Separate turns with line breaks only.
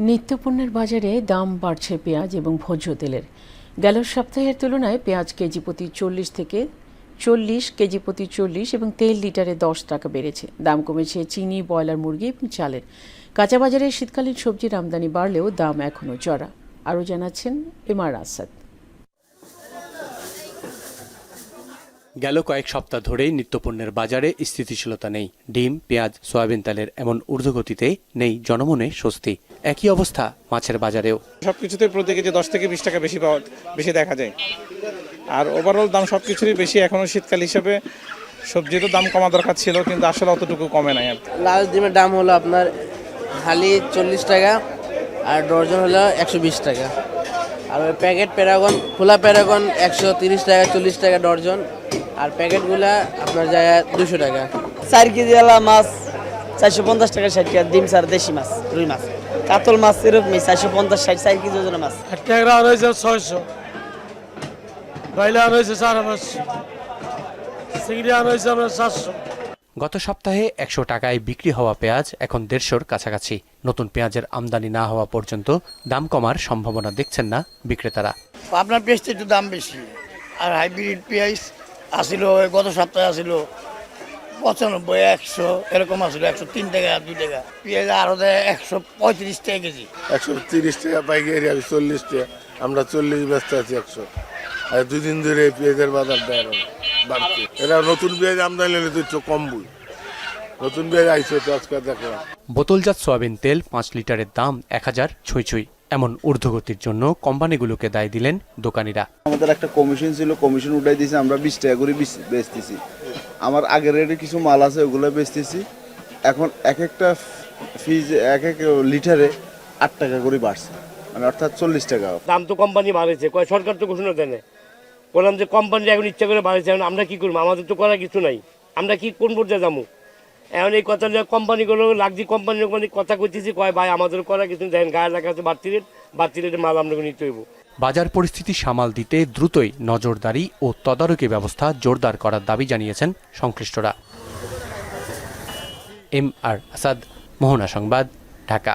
নিত্যপণ্যের বাজারে দাম বাড়ছে পেঁয়াজ এবং ভোজ্য তেলের। গেল সপ্তাহের তুলনায় পেঁয়াজ কেজি প্রতি 40 কেজি প্রতি 40 এবং তেল লিটারে 10 টাকা বেড়েছে। দাম কমেছে চিনি, ব্রয়লার মুরগি এবং চালের। কাঁচা বাজারে শীতকালীন সবজির আমদানি বাড়লেও দাম এখনও চড়া। আরও জানাচ্ছেন এমআর আসাদ।
গেল কয়েক সপ্তাহ ধরেই নিত্যপণ্যের বাজারে স্থিতিশীলতা নেই। ডিম, পেঁয়াজ, সয়াবিন তেলের এমন ঊর্ধ্বগতিতে নেই জনমনে স্বস্তি। একই অবস্থা মাছের বাজারেও।
সবকিছুতে প্রতি কেজি 10 থেকে 20 টাকা বেশি দেখা যায়। আর ওভারঅল দাম সবকিছুরই বেশি। এখনো শীতকাল হিসেবে সবজির দাম কমা দরকার ছিল, কিন্তু আসলে অতটুকু কমে নাই।
লাল ডিমের দাম হলো আপনার খালি 40 টাকা আর ডর্জন হলো 120 টাকা। আর ওই প্যাকেট প্যারাগন, খোলা প্যারাগন 130 টাকা 40 টাকা ডর্জন। আর প্যাকেটগুলা আপনার যায় 200 টাকা।
4 কেজি মাছ 450 টাকা 60 টাকা। ডিম স্যার দেশি মাছ, রুই মাছ, কাতল মাছ এরকমই 450 60 4 কেজি ওজনের মাছ।
ট্যাংরা রয়েছে 600, বাইলা রয়েছে 450, চিংড়ি রয়েছে আমরা 400।
গত সপ্তাহে 100 টাকায় বিক্রি হওয়া পেঁয়াজ এখন 150-র কাছাকাছি। নতুন পেঁয়াজের আমদানি না হওয়া পর্যন্ত দাম কমার সম্ভাবনা দেখছেন না বিক্রেতারা।
আপনার পেঁয়াজটা একটু দাম বেশি, আর হাইব্রিড পেঁয়াজ আসিল গত সপ্তাহে আসিল 95, 100 এরকম আসিল, 103 টাকা 2 টাকা। পেঁয়াজ আরো দেয় 135 টাকা কেজি।
130 টাকা পাইকারি, 40 টাকা। আমরা 40 ব্যস্ত আছি 100। আর 2 দিন ধরে পেঁয়াজের বাজার দেয় বাড়ছে। এরা নতুন পেঁয়াজ আমদানি হলে তো একটু কম বই। নতুন পেঁয়াজ আইসে তো আজকে দেখলাম।
বোতলজাত সয়াবিন তেল 5 লিটারের দাম 1000 ছুঁই। এমন ঊর্ধ্বগতির জন্য কোম্পানিগুলোকে দায় দিলেন দোকানিরা।
আমাদের একটা কমিশন ছিল, কমিশন উঠাই দিয়েছে, আমরা 20 টাকা করে বেচতেছি। আমার আগের রেটে কিছু মাল আছে, ওগুলো বেচতেছি। এখন এক একটা ফিজ এক লিটারে 8 টাকা করে বাড়ছে, মানে অর্থাৎ 40 টাকা।
দাম তো কোম্পানি বাড়েছে, সরকার তো ঘোষণা দেয় না। বললাম যে কোম্পানি এখন ইচ্ছা করে বাড়েছে, এখন আমরা কি করবো? আমাদের তো করার কিছু নাই। আমরা কি কোন পর্যায়ে যাবো? এখন এই কথা কোম্পানিগুলো লাগছি, কোম্পানির কথা করতেছি, কয় ভাই আমাদের করার কিছু দেখেন, গায়ে লেখা আছে বাড়তি রেটে মাল আমরা নিতে হইব।
বাজার পরিস্থিতি সামাল দিতে দ্রুতই নজরদারি ও তদারকি ব্যবস্থা জোরদার করার দাবি জানিয়েছেন সংশ্লিষ্টরা। এমআর আসাদ, মোহনা সংবাদ, ঢাকা।